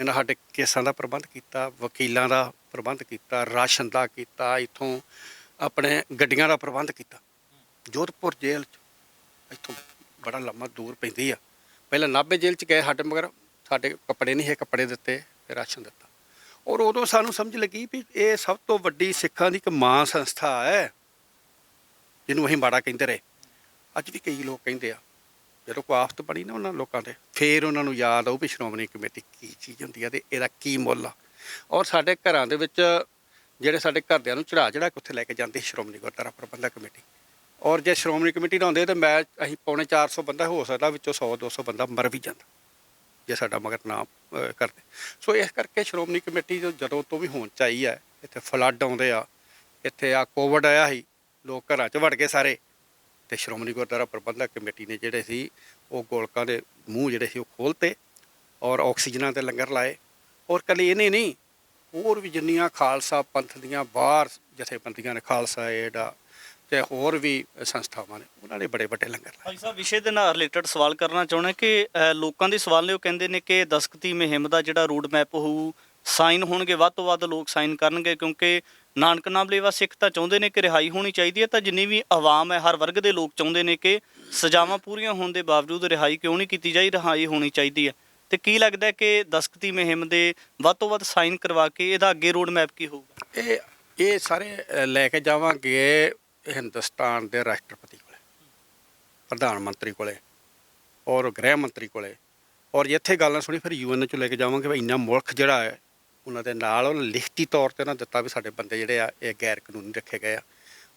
ਇਹਨਾਂ ਸਾਡੇ ਕੇਸਾਂ ਦਾ ਪ੍ਰਬੰਧ ਕੀਤਾ, ਵਕੀਲਾਂ ਦਾ ਪ੍ਰਬੰਧ ਕੀਤਾ, ਰਾਸ਼ਨ ਦਾ ਕੀਤਾ, ਇੱਥੋਂ ਆਪਣੇ ਗੱਡੀਆਂ ਦਾ ਪ੍ਰਬੰਧ ਕੀਤਾ। ਜੋਧਪੁਰ ਜੇਲ੍ਹ 'ਚ ਇੱਥੋਂ ਬੜਾ ਲੰਮਾ ਦੂਰ ਪੈਂਦੀ ਆ। ਪਹਿਲਾਂ ਨਾਭੇ ਜੇਲ੍ਹ 'ਚ ਗਏ, ਸਾਡੇ ਮਗਰ ਸਾਡੇ ਕੱਪੜੇ ਨਹੀਂ ਹੈ, ਕੱਪੜੇ ਦਿੱਤੇ ਤੇ ਰਾਸ਼ਨ ਦਿੱਤਾ। ਔਰ ਉਦੋਂ ਸਾਨੂੰ ਸਮਝ ਲੱਗੀ ਵੀ ਇਹ ਸਭ ਤੋਂ ਵੱਡੀ ਸਿੱਖਾਂ ਦੀ ਇੱਕ ਮਾਂ ਸੰਸਥਾ ਹੈ ਜਿਹਨੂੰ ਅਸੀਂ ਮਾੜਾ ਕਹਿੰਦੇ ਰਹੇ। ਅੱਜ ਵੀ ਕਈ ਲੋਕ ਕਹਿੰਦੇ ਆ, ਜਦੋਂ ਕੋਈ ਆਫਤ ਬਣੀ ਨਾ ਉਹਨਾਂ ਲੋਕਾਂ 'ਤੇ, ਫਿਰ ਉਹਨਾਂ ਨੂੰ ਯਾਦ ਆਊ ਵੀ ਸ਼੍ਰੋਮਣੀ ਕਮੇਟੀ ਕੀ ਚੀਜ਼ ਹੁੰਦੀ ਆ ਅਤੇ ਇਹਦਾ ਕੀ ਮੁੱਲ ਆ। ਔਰ ਸਾਡੇ ਘਰਾਂ ਦੇ ਵਿੱਚ ਜਿਹੜੇ ਸਾਡੇ ਘਰਦਿਆਂ ਨੂੰ ਚੜਾ ਕੇ ਉੱਥੇ ਲੈ ਕੇ ਜਾਂਦੀ ਸ਼੍ਰੋਮਣੀ ਗੁਰਦੁਆਰਾ ਪ੍ਰਬੰਧਕ ਕਮੇਟੀ। ਔਰ ਜੇ ਸ਼੍ਰੋਮਣੀ ਕਮੇਟੀ ਨਾ ਹੁੰਦੇ ਤਾਂ ਅਸੀਂ 450 ਬੰਦਾ ਹੋ ਸਕਦਾ, ਵਿੱਚੋਂ 100-200 ਬੰਦਾ ਮਰ ਵੀ ਜਾਂਦਾ ਜੇ ਸਾਡਾ ਮਗਰ ਨਾ ਕਰਦੇ। ਸੋ ਇਸ ਕਰਕੇ ਸ਼੍ਰੋਮਣੀ ਕਮੇਟੀ ਜਦੋਂ ਤੋਂ ਵੀ ਹੋਂਦ 'ਚ ਆਈ ਹੈ, ਇੱਥੇ ਫਲੱਡ ਆਉਂਦੇ ਆ, ਇੱਥੇ ਆ ਕੋਵਿਡ ਆਇਆ ਸੀ, ਲੋਕ ਘਰਾਂ 'ਚ ਵੜ ਗਏ ਸਾਰੇ, ਅਤੇ ਸ਼੍ਰੋਮਣੀ ਗੁਰਦੁਆਰਾ ਪ੍ਰਬੰਧਕ ਕਮੇਟੀ ਨੇ ਜਿਹੜੇ ਸੀ ਉਹ ਗੋਲਕਾਂ ਦੇ ਮੂੰਹ ਜਿਹੜੇ ਸੀ ਉਹ ਖੋਲ੍ਹਤੇ ਔਰ ਆਕਸੀਜਨਾਂ 'ਤੇ ਲੰਗਰ ਲਾਏ। ਔਰ ਇਕੱਲੇ ਇਹਨੇ ਨਹੀਂ, ਹੋਰ ਵੀ ਜਿੰਨੀਆਂ ਖਾਲਸਾ ਪੰਥ ਦੀਆਂ ਬਾਹਰ ਜਥੇਬੰਦੀਆਂ ਨੇ, ਖਾਲਸਾ ਏਡ ਆ ਤੇ ਹੋਰ ਵੀ ਸੰਸਥਾਵਾਂ ਨੇ, ਉਹਨਾਂ ਨੇ ਬੜੇ ਵੱਡੇ ਲੰਗਰ ਲਾਏ। ਭਾਈ ਸਾਹਿਬ, ਵਿਸ਼ੇ ਦੇ ਨਾਲ ਰਿਲੇਟਡ ਸਵਾਲ ਕਰਨਾ ਚਾਹੁੰਦਾ ਕਿ ਲੋਕਾਂ ਦੇ ਸਵਾਲ ਨੇ, ਉਹ ਕਹਿੰਦੇ ਨੇ ਕਿ ਦਸਤਖਤੀ ਮੁਹਿੰਮ ਦਾ ਜਿਹੜਾ ਰੋਡ ਮੈਪ ਹੋਊ, ਸਾਈਨ ਹੋਣਗੇ, ਵੱਧ ਤੋਂ ਵੱਧ ਲੋਕ ਸਾਈਨ ਕਰਨਗੇ, ਕਿਉਂਕਿ ਨਾਨਕ ਨਾਮ ਲੇਵਾ ਸਿੱਖ ਤਾਂ ਚਾਹੁੰਦੇ ਨੇ ਕਿ ਰਿਹਾਈ ਹੋਣੀ ਚਾਹੀਦੀ ਹੈ, ਤਾਂ ਜਿੰਨੀ ਵੀ ਆਵਾਮ ਹੈ, ਹਰ ਵਰਗ ਦੇ ਲੋਕ ਚਾਹੁੰਦੇ ਨੇ ਕਿ ਸਜ਼ਾਵਾਂ ਪੂਰੀਆਂ ਹੋਣ ਦੇ ਬਾਵਜੂਦ ਰਿਹਾਈ ਕਿਉਂ ਨਹੀਂ ਕੀਤੀ ਜਾਈ, ਰਿਹਾਈ ਹੋਣੀ ਚਾਹੀਦੀ ਹੈ। ਤੇ ਕੀ ਲੱਗਦਾ ਕਿ ਦਸਤਖਤੀ ਮੁਹਿੰਮ ਦੇ ਵੱਧ ਤੋਂ ਵੱਧ ਸਾਈਨ ਕਰਵਾ ਕੇ ਇਹਦਾ ਅੱਗੇ ਰੋਡ ਮੈਪ ਕੀ ਹੋਊਗਾ? ਇਹ ਸਾਰੇ ਲੈ ਕੇ ਜਾਵਾਂਗੇ ਹਿੰਦੁਸਤਾਨ ਦੇ ਰਾਸ਼ਟਰਪਤੀ ਕੋਲੇ, ਪ੍ਰਧਾਨ ਮੰਤਰੀ ਕੋਲੇ ਔਰ ਗ੍ਰਹਿ ਮੰਤਰੀ ਕੋਲੇ। ਔਰ ਜਿੱਥੇ ਗੱਲ ਨਾ ਸੁਣੀ ਫਿਰ UN 'ਚ ਲੈ ਕੇ ਜਾਵਾਂਗੇ ਵੀ ਇੰਨਾ ਮੁਲਕ ਜਿਹੜਾ ਹੈ ਉਹਨਾਂ ਦੇ ਨਾਲ ਉਹ ਲਿਖਤੀ ਤੌਰ 'ਤੇ ਉਹਨਾਂ ਦਿੱਤਾ ਵੀ ਸਾਡੇ ਬੰਦੇ ਜਿਹੜੇ ਆ ਇਹ ਗੈਰ ਕਾਨੂੰਨੀ ਰੱਖੇ ਗਏ ਆ।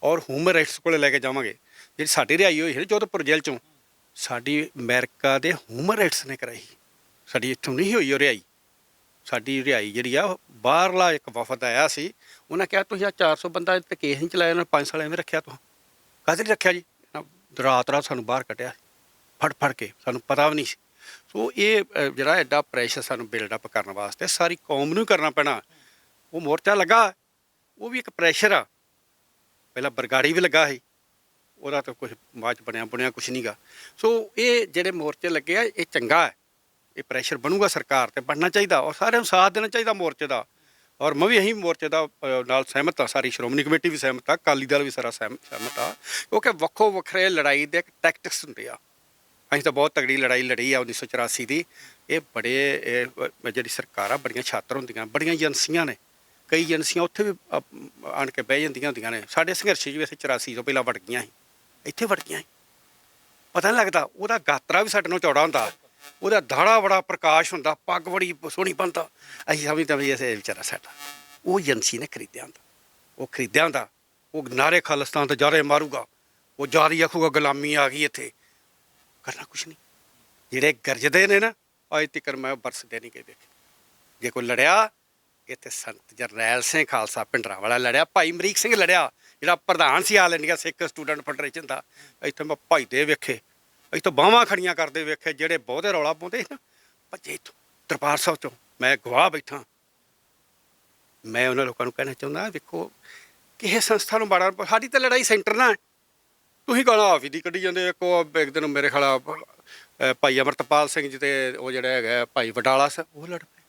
ਔਰ ਹਿਊਮਨ ਰਾਈਟਸ ਕੋਲੇ ਲੈ ਕੇ ਜਾਵਾਂਗੇ। ਜਿਹੜੀ ਸਾਡੀ ਰਿਹਾਈ ਹੋਈ ਸੀ ਜੋਧਪੁਰ ਜੇਲ੍ਹ 'ਚੋਂ, ਸਾਡੀ ਅਮਰੀਕਾ ਦੇ ਹਿਊਮਨ ਰਾਈਟਸ ਨੇ ਕਰਾਈ, ਸਾਡੀ ਇੱਥੋਂ ਨਹੀਂ ਹੋਈ ਉਹ ਰਿਹਾਈ। ਸਾਡੀ ਰਿਹਾਈ ਜਿਹੜੀ ਆ ਬਾਹਰਲਾ ਇੱਕ ਵਫਦ ਆਇਆ ਸੀ, ਉਹਨਾਂ ਕਿਹਾ ਤੁਸੀਂ 400 ਬੰਦਾ ਤੇ ਕੇਸ ਨਹੀਂ ਚਲਾਇਆ, ਉਹਨਾਂ 5 ਸਾਲ ਐਵੇਂ ਰੱਖਿਆ, ਤੁਸੀਂ ਕਾਹਦੇ ਲਈ ਰੱਖਿਆ ਜੀ? ਰਾਤ ਸਾਨੂੰ ਬਾਹਰ ਕੱਢਿਆ ਫੜ ਕੇ, ਸਾਨੂੰ ਪਤਾ ਵੀ ਨਹੀਂ ਸੀ। ਸੋ ਇਹ ਜਿਹੜਾ ਐਡਾ ਪ੍ਰੈਸ਼ਰ ਸਾਨੂੰ ਬਿਲਡਅਪ ਕਰਨ ਵਾਸਤੇ ਸਾਰੀ ਕੌਮ ਨੂੰ ਕਰਨਾ ਪੈਣਾ। ਉਹ ਮੋਰਚਾ ਲੱਗਾ, ਉਹ ਵੀ ਇੱਕ ਪ੍ਰੈਸ਼ਰ ਆ। ਪਹਿਲਾਂ ਬਰਗਾੜੀ ਵੀ ਲੱਗਾ ਸੀ, ਉਹਦਾ ਤਾਂ ਕੁਛ ਬਾਅਦ 'ਚ ਬਣਿਆ ਕੁਛ ਨਹੀਂ ਗਾ। ਸੋ ਇਹ ਜਿਹੜੇ ਮੋਰਚੇ ਲੱਗੇ ਆ ਇਹ ਚੰਗਾ ਹੈ, ਇਹ ਪ੍ਰੈਸ਼ਰ ਬਣੂਗਾ ਸਰਕਾਰ 'ਤੇ, ਬਣਨਾ ਚਾਹੀਦਾ ਔਰ ਸਾਰਿਆਂ ਨੂੰ ਸਾਥ ਦੇਣਾ ਚਾਹੀਦਾ ਮੋਰਚੇ ਦਾ। ਔਰ ਮੈਂ ਵੀ ਇਹੀ ਮੋਰਚੇ ਦਾ ਨਾਲ ਸਹਿਮਤ ਹਾਂ, ਸਾਰੀ ਸ਼੍ਰੋਮਣੀ ਕਮੇਟੀ ਵੀ ਸਹਿਮਤ ਆ, ਅਕਾਲੀ ਦਲ ਵੀ ਸਾਰਾ ਸਹਿਮਤ ਆ, ਕਿਉਂਕਿ ਵੱਖੋ ਵੱਖਰੇ ਲੜਾਈ ਦੇ ਇੱਕ ਟੈਕਟਿਕਸ ਹੁੰਦੇ ਆ। ਅਸੀਂ ਤਾਂ ਬਹੁਤ ਤਗੜੀ ਲੜਾਈ ਲੜੀ ਆ 1984 ਦੀ। ਇਹ ਜਿਹੜੀ ਸਰਕਾਰਾਂ ਬੜੀਆਂ ਛਾਤਰ ਹੁੰਦੀਆਂ, ਬੜੀਆਂ ਏਜੰਸੀਆਂ ਨੇ, ਕਈ ਏਜੰਸੀਆਂ ਉੱਥੇ ਵੀ ਆਣ ਕੇ ਬਹਿ ਜਾਂਦੀਆਂ ਹੁੰਦੀਆਂ ਨੇ। ਸਾਡੇ ਸੰਘਰਸ਼ 'ਚ ਵੀ ਅਸੀਂ 84 ਤੋਂ ਪਹਿਲਾਂ ਵੜ ਗਈਆਂ ਸੀ, ਇੱਥੇ ਵੜ ਗਈਆਂ ਸੀ, ਪਤਾ ਨਹੀਂ ਲੱਗਦਾ। ਉਹਦਾ ਗਾਤਰਾ ਵੀ ਸਾਡੇ ਨਾਲੋਂ ਚੌੜਾ ਹੁੰਦਾ, ਉਹਦਾ ਦਾੜਾ ਬੜਾ ਪ੍ਰਕਾਸ਼ ਹੁੰਦਾ, ਪੱਗ ਬੜੀ ਸੋਹਣੀ ਬਣਦਾ। ਅਸੀਂ ਸਮਝਦੇ ਵੀ ਇਹ ਵਿਚਾਰਾ ਸਾਡਾ ਉਹ ਏਜੰਸੀ ਨੇ ਖਰੀਦਿਆ ਹੁੰਦਾ, ਉਹ ਨਾਰੇ ਖਾਲਿਸਤਾਨ ਤੋਂ ਜ਼ਿਆਦਾ ਮਾਰੂਗਾ, ਉਹ ਜ਼ਿਆਦਾ ਆਖੂਗਾ ਗੁਲਾਮੀ ਆ ਗਈ ਇੱਥੇ, ਕਰਨਾ ਕੁਛ ਨਹੀਂ। ਜਿਹੜੇ ਗਰਜਦੇ ਨੇ ਨਾ, ਅੱਜ ਤੱਕ ਮੈਂ ਬਰਸਦੇ ਨਹੀਂ ਗਏ ਦੇਖੇ। ਜੇ ਕੋਈ ਲੜਿਆ ਇੱਥੇ ਸੰਤ ਜਰਨੈਲ ਸਿੰਘ ਖਾਲਸਾ ਭਿੰਡਰਾਂਵਾਲਾ ਲੜਿਆ, ਭਾਈ ਅਮਰੀਕ ਸਿੰਘ ਲੜਿਆ, ਜਿਹੜਾ ਪ੍ਰਧਾਨ ਸੀ ਆਲ ਇੰਡੀਆ ਸਿੱਖ ਸਟੂਡੈਂਟ ਫੈਡਰੇਸ਼ਨ ਦਾ। ਇੱਥੇ ਮੈਂ ਭੱਜਦੇ ਵੇਖੇ, ਇੱਥੋਂ ਬਾਹਾਂ ਖੜੀਆਂ ਕਰਦੇ ਵੇਖੇ, ਜਿਹੜੇ ਬਹੁਤੇ ਰੌਲਾ ਪਾਉਂਦੇ ਸੀ ਨਾ ਭੱਜੇ ਇੱਥੋਂ ਦਰਬਾਰ ਸਾਹਿਬ 'ਚੋਂ। ਮੈਂ ਗਵਾਹ ਬੈਠਾ। ਮੈਂ ਉਹਨਾਂ ਲੋਕਾਂ ਨੂੰ ਕਹਿਣਾ ਚਾਹੁੰਦਾ, ਵੇਖੋ ਕਿਸੇ ਸੰਸਥਾ ਨੂੰ ਮਾੜਾ, ਸਾਡੀ ਤਾਂ ਲੜਾਈ ਸੈਂਟਰ ਨਾਲ। ਤੁਸੀਂ ਗਾਣਾ ਹਾਫੀ ਦੀ ਕੱਢੀ ਜਾਂਦੇ। ਇੱਕ ਦਿਨ ਮੇਰੇ ਖਿਆਲ ਭਾਈ ਅਮਰਤਪਾਲ ਸਿੰਘ ਜੀ ਤੇ ਉਹ ਜਿਹੜਾ ਹੈਗਾ ਭਾਈ ਵਡਾਲਾ ਸਾਹਿਬ, ਉਹ ਲੜ ਪਏ।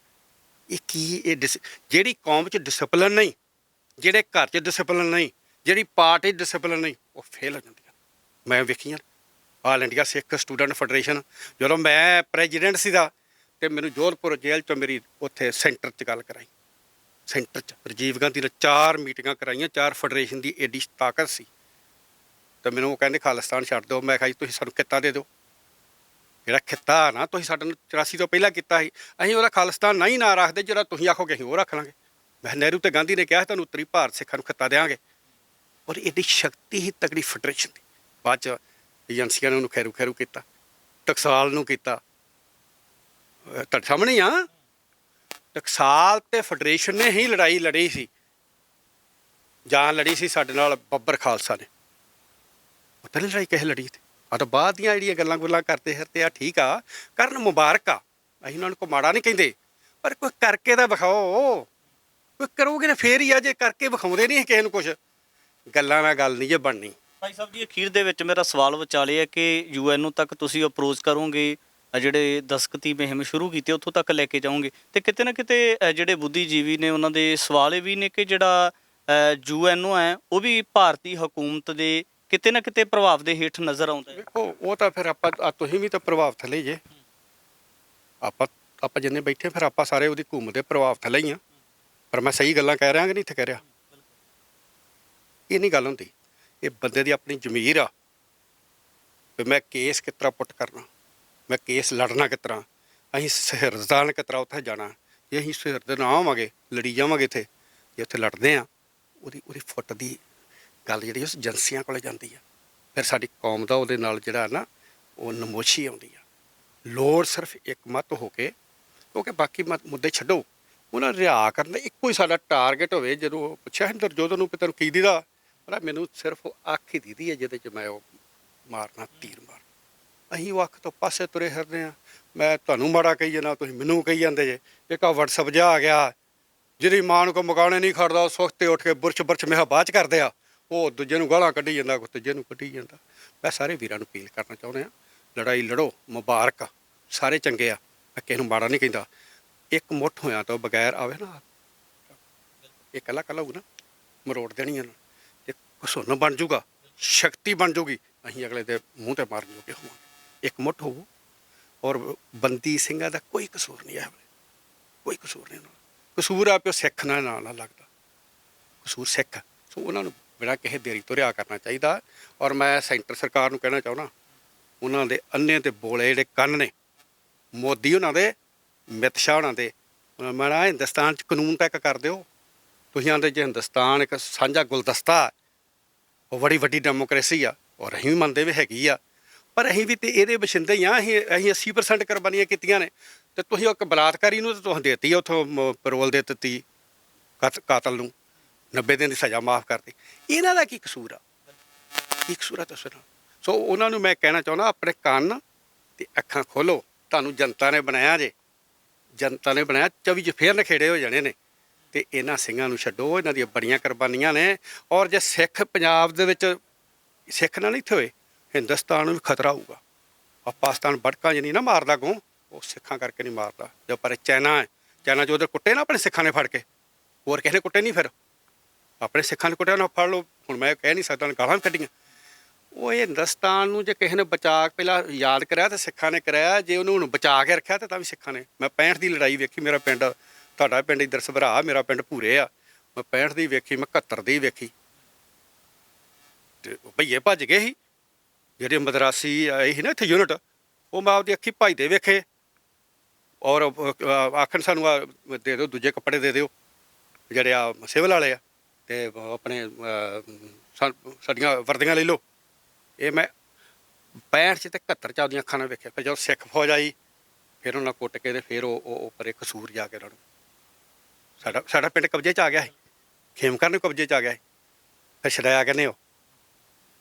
ਇਹ ਕੀ ਜਿਹੜੀ ਕੌਮ 'ਚ ਡਿਸਪਲਿਨ ਨਹੀਂ, ਜਿਹੜੇ ਘਰ 'ਚ ਡਿਸਪਲਿਨ ਨਹੀਂ, ਜਿਹੜੀ ਪਾਰਟੀ ਡਿਸਪਲਿਨ ਨਹੀਂ, ਉਹ ਫੇਲ ਹੋ ਜਾਂਦੀਆਂ। ਮੈਂ ਵੇਖੀਆਂ ਆਲ ਇੰਡੀਆ ਸਿੱਖ ਸਟੂਡੈਂਟ ਫੈਡਰੇਸ਼ਨ, ਜਦੋਂ ਮੈਂ ਪ੍ਰੈਜ਼ੀਡੈਂਟ ਸੀਗਾ ਅਤੇ ਮੈਨੂੰ ਜੋਧਪੁਰ ਜੇਲ੍ਹ 'ਚੋਂ ਮੇਰੀ ਉੱਥੇ ਸੈਂਟਰ 'ਚ ਗੱਲ ਕਰਾਈ। ਸੈਂਟਰ 'ਚ ਰਾਜੀਵ ਗਾਂਧੀ ਨੇ 4 ਮੀਟਿੰਗਾਂ ਕਰਾਈਆਂ, 4 ਫੈਡਰੇਸ਼ਨ ਦੀ ਐਡੀ ਤਾਕਤ ਸੀ। ਤਾਂ ਮੈਨੂੰ ਉਹ ਕਹਿੰਦੇ ਖਾਲਿਸਤਾਨ ਛੱਡ ਦਿਓ। ਮੈਂ ਕਿਹਾ ਜੀ ਤੁਸੀਂ ਸਾਨੂੰ ਕਿੱਤਾ ਦੇ ਦਿਓ, ਜਿਹੜਾ ਖਿੱਤਾ ਨਾ ਤੁਸੀਂ ਸਾਡੇ ਨੂੰ 84 ਤੋਂ ਪਹਿਲਾਂ ਕੀਤਾ ਸੀ, ਅਸੀਂ ਉਹਦਾ ਖਾਲਿਸਤਾਨ ਨਹੀਂ ਨਾਂ ਰੱਖਦੇ, ਜਿਹੜਾ ਤੁਸੀਂ ਆਖੋਗੇ ਅਸੀਂ ਉਹ ਰੱਖ ਲਾਂਗੇ। ਮੈਂ ਨਹਿਰੂ ਤੇ ਗਾਂਧੀ ਨੇ ਕਿਹਾ ਤੁਹਾਨੂੰ ਉੱਤਰੀ ਭਾਰਤ ਸਿੱਖਾਂ ਨੂੰ ਖਿੱਤਾ ਦੇਵਾਂਗੇ। ਔਰ ਐਡੀ ਸ਼ਕਤੀ ਹੀ ਤਕੜੀ ਫੈਡਰੇਸ਼ਨ ਦੀ। ਬਾਅਦ 'ਚ ਏਜੰਸੀਆਂ ਨੇ ਉਹਨੂੰ ਖੈਰੂ ਖੈਰੂ ਕੀਤਾ, ਟਕਸਾਲ ਨੂੰ ਕੀਤਾ। ਤੁਹਾਡੇ ਸਾਹਮਣੇ ਹੀ ਆ, ਟਕਸਾਲ ਤੇ ਫੈਡਰੇਸ਼ਨ ਨੇ ਹੀ ਲੜਾਈ ਲੜੀ ਸੀ, ਜਾਂ ਲੜੀ ਸੀ ਸਾਡੇ ਨਾਲ ਬੱਬਰ ਖਾਲਸਾ ਨੇ। ਉਹ ਤਾਂ ਨਹੀਂ ਲੜਾਈ ਕਿਸੇ ਲੜੀ ਤੇ। ਆ ਤਾਂ ਬਾਅਦ ਦੀਆਂ ਜਿਹੜੀਆਂ ਗੱਲਾਂ ਗੁੱਲਾਂ ਕਰਦੇ ਫਿਰਦੇ ਆ, ਠੀਕ ਆ, ਕਰਨ ਮੁਬਾਰਕ ਆ, ਅਸੀਂ ਉਹਨਾਂ ਨੂੰ ਕੋਈ ਮਾੜਾ ਨਹੀਂ ਕਹਿੰਦੇ, ਪਰ ਕੋਈ ਕਰਕੇ ਤਾਂ ਵਿਖਾਓ। ਕੋਈ ਕਰੋਗੇ ਤਾਂ ਫੇਰ ਹੀ ਆ, ਜੇ ਕਰਕੇ ਵਿਖਾਉਂਦੇ ਨਹੀਂ ਕਿਸੇ ਨੂੰ ਕੁਛ, ਗੱਲਾਂ ਨਾਲ ਗੱਲ ਨਹੀਂ ਜੇ ਬਣਨੀ। ਭਾਈ ਸਾਹਿਬ ਜੀ, ਅਖੀਰ ਦੇ ਵਿੱਚ ਮੇਰਾ ਸਵਾਲ ਵਿਚਾਲੇ ਹੈ ਕਿ UN ਤੱਕ ਤੁਸੀਂ ਅਪਰੋਚ ਕਰੋਗੇ, ਜਿਹੜੇ ਦਸਤਖਤੀ ਮੁਹਿੰਮ ਸ਼ੁਰੂ ਕੀਤੀ ਉੱਥੋਂ ਤੱਕ ਲੈ ਕੇ ਜਾਓਗੇ, ਤੇ ਕਿਤੇ ਨਾ ਕਿਤੇ ਜਿਹੜੇ ਬੁੱਧੀਜੀਵੀ ਨੇ ਉਹਨਾਂ ਦੇ ਸਵਾਲ ਇਹ ਵੀ ਨੇ ਕਿ ਜਿਹੜਾ UN ਹੈ ਉਹ ਵੀ ਭਾਰਤੀ ਹਕੂਮਤ ਦੇ ਕਿਤੇ ਨਾ ਕਿਤੇ ਪ੍ਰਭਾਵ ਦੇ ਹੇਠ ਨਜ਼ਰ ਆਉਂਦਾ ਹੈ। ਵੇਖੋ ਉਹ ਤਾਂ ਫਿਰ ਆਪਾਂ ਤੁਸੀਂ ਵੀ ਤਾਂ ਪ੍ਰਭਾਵ ਥੱਲੇ ਜੇ, ਆਪਾਂ ਜਿੰਨੇ ਬੈਠੇ ਫਿਰ ਆਪਾਂ ਸਾਰੇ ਉਹਦੀ ਹਕੂਮਤ ਦੇ ਪ੍ਰਭਾਵ ਥੱਲੇ ਹੀ ਆ। ਪਰ ਮੈਂ ਸਹੀ ਗੱਲਾਂ ਕਹਿ ਰਿਹਾ ਕਿ ਨਹੀਂ ਇੱਥੇ ਕਹਿ ਰਿਹਾ, ਇਹ ਨਹੀਂ ਗੱਲ ਹੁੰਦੀ। ਇਹ ਬੰਦੇ ਦੀ ਆਪਣੀ ਜ਼ਮੀਰ ਆ ਵੀ ਮੈਂ ਕੇਸ ਕਿਸ ਤਰ੍ਹਾਂ ਪੁੱਟ ਕਰਨਾ, ਮੈਂ ਕੇਸ ਲੜਨਾ ਕਿਸ ਤਰ੍ਹਾਂ, ਅਸੀਂ ਸਿਰਦਾਨ ਕਿਸ ਤਰ੍ਹਾਂ ਉੱਥੇ ਜਾਣਾ। ਜੇ ਅਸੀਂ ਸਿਰਦੇ ਨਾ ਆਵਾਂਗੇ, ਲੜੀ ਜਾਵਾਂਗੇ ਇੱਥੇ, ਜੇ ਉੱਥੇ ਲੜਦੇ ਆ, ਉਹਦੀ ਫੁੱਟ ਦੀ ਗੱਲ ਜਿਹੜੀ ਉਸ ਏਜੰਸੀਆਂ ਕੋਲ ਜਾਂਦੀ ਆ। ਫਿਰ ਸਾਡੀ ਕੌਮ ਦਾ ਉਹਦੇ ਨਾਲ ਜਿਹੜਾ ਨਾ ਉਹ ਨਮੋਸ਼ੀ ਆਉਂਦੀ ਆ। ਲੋੜ ਸਿਰਫ ਇੱਕ ਮਤ ਹੋ ਕੇ, ਕਿਉਂਕਿ ਬਾਕੀ ਮੁੱਦੇ ਛੱਡੋ, ਉਹਨਾਂ ਰਿਆ ਕਰਨ ਦਾ ਇੱਕੋ ਹੀ ਸਾਡਾ ਟਾਰਗੇਟ ਹੋਵੇ। ਜਦੋਂ ਪੁੱਛਿਆ ਦੁਰਯੋਧਨ ਨੂੰ ਤੈਨੂੰ ਕੀ ਦੀਦਾ, ਪਰ ਮੈਨੂੰ ਸਿਰਫ ਅੱਖ ਹੀ ਦੀਦੀ ਹੈ ਜਿਹਦੇ 'ਚ ਮੈਂ ਉਹ ਮਾਰਨਾ, ਤੀਰ ਮਾਰ। ਅਸੀਂ ਉਹ ਅੱਖ ਤੋਂ ਪਾਸੇ ਤੁਰੇ ਫਿਰਦੇ ਹਾਂ। ਮੈਂ ਤੁਹਾਨੂੰ ਮਾੜਾ ਕਹੀ ਜਾਂਦਾ, ਤੁਸੀਂ ਮੈਨੂੰ ਕਹੀ ਜਾਂਦੇ ਜੇ। ਇੱਕ ਆ ਵਟਸਐਪ ਜਿਹਾ ਆ ਗਿਆ, ਜਿਹਦੀ ਮਾਂ ਨੂੰ ਕੋਈ ਮਕਾਉਣੇ ਨਹੀਂ ਖੜਦਾ, ਉਹ ਸੁੱਖ 'ਤੇ ਉੱਠ ਕੇ ਬੁਰਸ਼ ਮੇਹਾ ਬਾਅਦ 'ਚ ਕਰਦੇ ਆ, ਉਹ ਦੂਜੇ ਨੂੰ ਗਾਲਾਂ ਕੱਢੀ ਜਾਂਦਾ, ਕੋਈ ਤੀਜੇ ਨੂੰ ਕੱਢੀ ਜਾਂਦਾ। ਮੈਂ ਸਾਰੇ ਵੀਰਾਂ ਨੂੰ ਅਪੀਲ ਕਰਨਾ ਚਾਹੁੰਦੇ ਹਾਂ, ਲੜਾਈ ਲੜੋ, ਮੁਬਾਰਕ, ਸਾਰੇ ਚੰਗੇ ਆ, ਮੈਂ ਕਿਸੇ ਨੂੰ ਮਾੜਾ ਨਹੀਂ ਕਹਿੰਦਾ। ਇੱਕ ਮੁੱਠ ਹੋਇਆ ਤੋਂ ਬਗੈਰ ਆਵੇ ਨਾ, ਇਹ ਇਕੱਲਾ ਇਕੱਲਾ ਹੋਊ ਨਾ, ਮਰੋੜ ਦੇਣੀ ਇਹਨਾਂ। ਜੇ ਘਸੁੰਨ ਬਣ ਜੂਗਾ, ਸ਼ਕਤੀ ਬਣ ਜੂਗੀ, ਅਸੀਂ ਅਗਲੇ ਦੇ ਮੂੰਹ 'ਤੇ ਮਾਰਨ ਜੋਗੇ ਹੋਵਾਂਗੇ। ਇੱਕ ਮੁੱਠ ਹੋਊ, ਔਰ ਬੰਦੀ ਸਿੰਘਾਂ ਦਾ ਕੋਈ ਕਸੂਰ ਨਹੀਂ ਹੈ, ਕੋਈ ਕਸੂਰ ਨਹੀਂ। ਕਸੂਰ ਆ ਪਿਓ ਸਿੱਖ ਨਾਲ ਨਾ ਲੱਗਦਾ, ਕਸੂਰ ਸਿੱਖ। ਸੋ ਉਹਨਾਂ ਨੂੰ ਬਿਨਾਂ ਕਿਸੇ ਦੇਰੀ ਤੋਂ ਰਿਆ ਕਰਨਾ ਚਾਹੀਦਾ। ਔਰ ਮੈਂ ਸੈਂਟਰ ਸਰਕਾਰ ਨੂੰ ਕਹਿਣਾ ਚਾਹੁੰਦਾ, ਉਹਨਾਂ ਦੇ ਅੰਨੇ ਤੇ ਬੋਲੇ ਜਿਹੜੇ ਕੰਨ ਨੇ, ਮੋਦੀ ਉਹਨਾਂ ਦੇ, ਅਮਿਤ ਸ਼ਾਹ ਉਹਨਾਂ ਦੇ, ਮੈਂ ਨਾ ਹਿੰਦੁਸਤਾਨ 'ਚ ਕਾਨੂੰਨ ਤੱਕ ਕਰ ਦਿਓ। ਤੁਸੀਂ ਆਂਦੇ ਜੇ ਹਿੰਦੁਸਤਾਨ ਇੱਕ ਸਾਂਝਾ ਗੁਲਦਸਤਾ, ਉਹ ਬੜੀ ਵੱਡੀ ਡੈਮੋਕ੍ਰੇਸੀ ਆ, ਔਰ ਅਸੀਂ ਵੀ ਮੰਨਦੇ ਵੀ ਹੈਗੀ ਆ, ਪਰ ਅਸੀਂ ਵੀ ਤੇ ਇਹਦੇ ਵਸਿੰਦੇ ਹੀ ਆ। ਅਸੀਂ 80% ਕੁਰਬਾਨੀਆਂ ਕੀਤੀਆਂ ਨੇ, ਤੇ ਤੁਸੀਂ ਇੱਕ ਬਲਾਤਕਾਰੀ ਨੂੰ ਤਾਂ ਤੁਸੀਂ ਦੇਤੀ ਆ, ਉੱਥੋਂ ਪੈਰੋਲ ਦੇ ਦਿੱਤੀ, ਕਾਤਲ ਨੂੰ 90 ਦਿਨ ਦੀ ਸਜ਼ਾ ਮਾਫ਼ ਕਰਤੀ। ਇਹਨਾਂ ਦਾ ਕੀ ਕਸੂਰ ਆ, ਕੀ ਕਸੂਰ ਆ ਦੱਸੋ ਨਾ। ਸੋ ਉਹਨਾਂ ਨੂੰ ਮੈਂ ਕਹਿਣਾ ਚਾਹੁੰਦਾ, ਆਪਣੇ ਕੰਨ ਤੇ ਅੱਖਾਂ ਖੋਲੋ। ਤੁਹਾਨੂੰ ਜਨਤਾ ਨੇ ਬਣਾਇਆ ਜੇ, ਜਨਤਾ ਨੇ ਬਣਾਇਆ, 24 'ਚ ਫੇਰ ਨਖੇੜੇ ਹੋ ਜਾਣੇ ਨੇ। ਤੇ ਇਹਨਾਂ ਸਿੰਘਾਂ ਨੂੰ ਛੱਡੋ, ਇਹਨਾਂ ਦੀਆਂ ਬੜੀਆਂ ਕੁਰਬਾਨੀਆਂ ਨੇ। ਔਰ ਜੇ ਸਿੱਖ ਪੰਜਾਬ ਦੇ ਵਿੱਚ ਸਿੱਖ ਨਾਲ ਇੱਥੇ ਹੋਏ, ਹਿੰਦੁਸਤਾਨ ਨੂੰ ਵੀ ਖਤਰਾ ਹੋਊਗਾ। ਪਾਕਿਸਤਾਨ ਬੜਕਾਂ 'ਚ ਨਹੀਂ ਨਾ ਮਾਰਦਾ ਗੋਂ, ਉਹ ਸਿੱਖਾਂ ਕਰਕੇ ਨਹੀਂ ਮਾਰਦਾ। ਜੋ ਪਰ ਚਾਈਨਾ ਹੈ, ਚਾਈਨਾ 'ਚ ਉਧਰ ਕੁੱਟੇ ਨਾ ਆਪਣੇ ਸਿੱਖਾਂ ਨੇ ਫੜ ਕੇ, ਹੋਰ ਕਿਸੇ ਨੇ ਕੁੱਟੇ ਨਹੀਂ, ਫਿਰ ਆਪਣੇ ਸਿੱਖਾਂ ਨੇ ਕੁੱਟਿਆ ਨਾ ਫੜ ਲਓ। ਹੁਣ ਮੈਂ ਕਹਿ ਨਹੀਂ ਸਕਦਾ, ਗਾਲਾਂ ਵੀ ਕੱਢੀਆਂ। ਉਹ ਇਹ ਹਿੰਦੁਸਤਾਨ ਨੂੰ ਜੇ ਕਿਸੇ ਨੇ ਬਚਾ ਪਹਿਲਾਂ ਯਾਦ ਕਰਿਆ ਤਾਂ ਸਿੱਖਾਂ ਨੇ ਕਰਿਆ, ਜੇ ਉਹਨੂੰ ਹੁਣ ਬਚਾ ਕੇ ਰੱਖਿਆ ਤਾਂ ਵੀ ਸਿੱਖਾਂ ਨੇ। ਮੈਂ 65 ਦੀ ਲੜਾਈ ਵੇਖੀ, ਮੇਰਾ ਪਿੰਡ, ਤੁਹਾਡਾ ਪਿੰਡ ਇੱਧਰ ਸਭਰਾ, ਮੇਰਾ ਪਿੰਡ ਭੂਰੇ ਆ। ਮੈਂ 65 ਦੀ ਵੇਖੀ, ਮੈਂ 71 ਦੀ ਵੇਖੀ, ਤੇ ਭਈਏ ਭੱਜ ਗਏ ਸੀ ਜਿਹੜੇ ਮਦਰਾਸੀ ਆਏ ਸੀ ਨਾ ਇੱਥੇ ਯੂਨਿਟ, ਉਹ ਮੈਂ ਆਪਦੀ ਅੱਖੀ ਭੱਜਦੇ ਵੇਖੇ। ਔਰ ਆਖਣ ਸਾਨੂੰ ਦੇ ਦਿਓ, ਦੂਜੇ ਕੱਪੜੇ ਦੇ ਦਿਓ, ਜਿਹੜੇ ਆ ਸਿਵਲ ਵਾਲੇ ਆ, ਤੇ ਆਪਣੇ ਸਾਡੀਆਂ ਵਰਦੀਆਂ ਲੈ ਲਓ। ਇਹ ਮੈਂ 65 'ਚ ਤੇ 71 'ਚ ਆਪਦੀਆਂ ਅੱਖਾਂ ਨਾਲ ਵੇਖਿਆ। ਫਿਰ ਜਦੋਂ ਸਿੱਖ ਫੌਜ ਆਈ, ਫਿਰ ਉਹਨਾਂ ਕੁੱਟ ਕੇ ਤੇ ਫਿਰ ਉਹ ਪਰੇ ਕਸੂਰ ਜਾ ਕੇ ਉਹਨਾਂ ਨੂੰ ਸਾਡਾ ਪਿੰਡ ਕਬਜ਼ੇ 'ਚ ਆ ਗਿਆ ਸੀ, ਖੇਮਕਰਨ ਨੂੰ ਕਬਜ਼ੇ 'ਚ ਆ ਗਿਆ ਸੀ। ਫਿਰ ਛਡਾਇਆ ਕਹਿੰਦੇ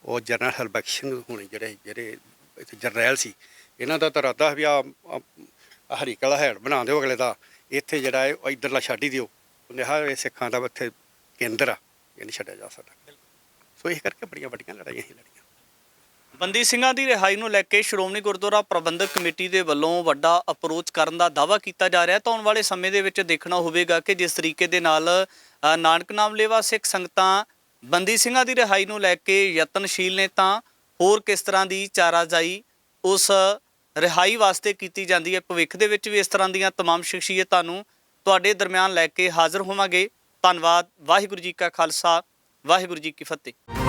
ਉਹ ਜਨਰਲ ਹਰਬਖਸ਼ ਸਿੰਘ ਹੋਣੀ, ਜਿਹੜੇ ਇੱਥੇ ਜਰਨੈਲ ਸੀ, ਇਹਨਾਂ ਦਾ ਤਾਂ ਇਰਾਦਾ ਵੀ ਆ ਹਰੀਕਾ ਦਾ ਹੈਡ ਬਣਾ ਦਿਓ ਅਗਲੇ ਦਾ, ਇੱਥੇ ਜਿਹੜਾ ਹੈ ਉਹ ਇੱਧਰਲਾ ਛੱਡ ਹੀ ਦਿਓ। ਉਹਨੇ ਇਹ ਸਿੱਖਾਂ ਦਾ ਇੱਥੇ ਕੇਂਦਰ ਆ, ਇਹ ਨਹੀਂ ਛੱਡਿਆ ਜਾ ਸਕਦਾ। ਸੋ ਇਸ ਕਰਕੇ ਬੜੀਆਂ ਵੱਡੀਆਂ ਲੜਾਈਆਂ ਹੀ ਲੜੀਆਂ। ਬੰਦੀ ਸਿੰਘਾਂ ਦੀ ਰਿਹਾਈ ਨੂੰ ਲੈ ਕੇ ਸ਼੍ਰੋਮਣੀ ਗੁਰਦੁਆਰਾ ਪ੍ਰਬੰਧਕ ਕਮੇਟੀ ਦੇ ਵੱਲੋਂ ਵੱਡਾ ਅਪਰੋਚ ਕਰਨ ਦਾ ਦਾਅਵਾ ਕੀਤਾ ਜਾ ਰਿਹਾ। ਤਾਂ ਆਉਣ ਵਾਲੇ ਸਮੇਂ ਦੇ ਵਿੱਚ ਦੇਖਣਾ ਹੋਵੇਗਾ ਕਿ ਜਿਸ ਤਰੀਕੇ ਦੇ ਨਾਲ ਨਾਨਕ ਨਾਮ ਲੇਵਾ ਸਿੱਖ ਸੰਗਤਾਂ ਬੰਦੀ ਸਿੰਘਾਂ ਦੀ ਰਿਹਾਈ ਨੂੰ ਲੈ ਕੇ ਯਤਨਸ਼ੀਲ ਨੇ, ਤਾਂ ਹੋਰ ਕਿਸ ਤਰ੍ਹਾਂ ਦੀ ਚਾਰਾਜਾਈ ਉਸ ਰਿਹਾਈ ਵਾਸਤੇ ਕੀਤੀ ਜਾਂਦੀ ਹੈ। ਭਵਿੱਖ ਦੇ ਵਿੱਚ ਵੀ ਇਸ ਤਰ੍ਹਾਂ ਦੀਆਂ ਤਮਾਮ ਸ਼ਖਸੀਅਤਾਂ ਨੂੰ ਤੁਹਾਡੇ ਦਰਮਿਆਨ ਲੈ ਕੇ ਹਾਜ਼ਰ ਹੋਵਾਂਗੇ। ਧੰਨਵਾਦ। ਵਾਹਿਗੁਰੂ ਜੀ ਕਾ ਖਾਲਸਾ, ਵਾਹਿਗੁਰੂ ਜੀ ਕੀ ਫਤਿਹ।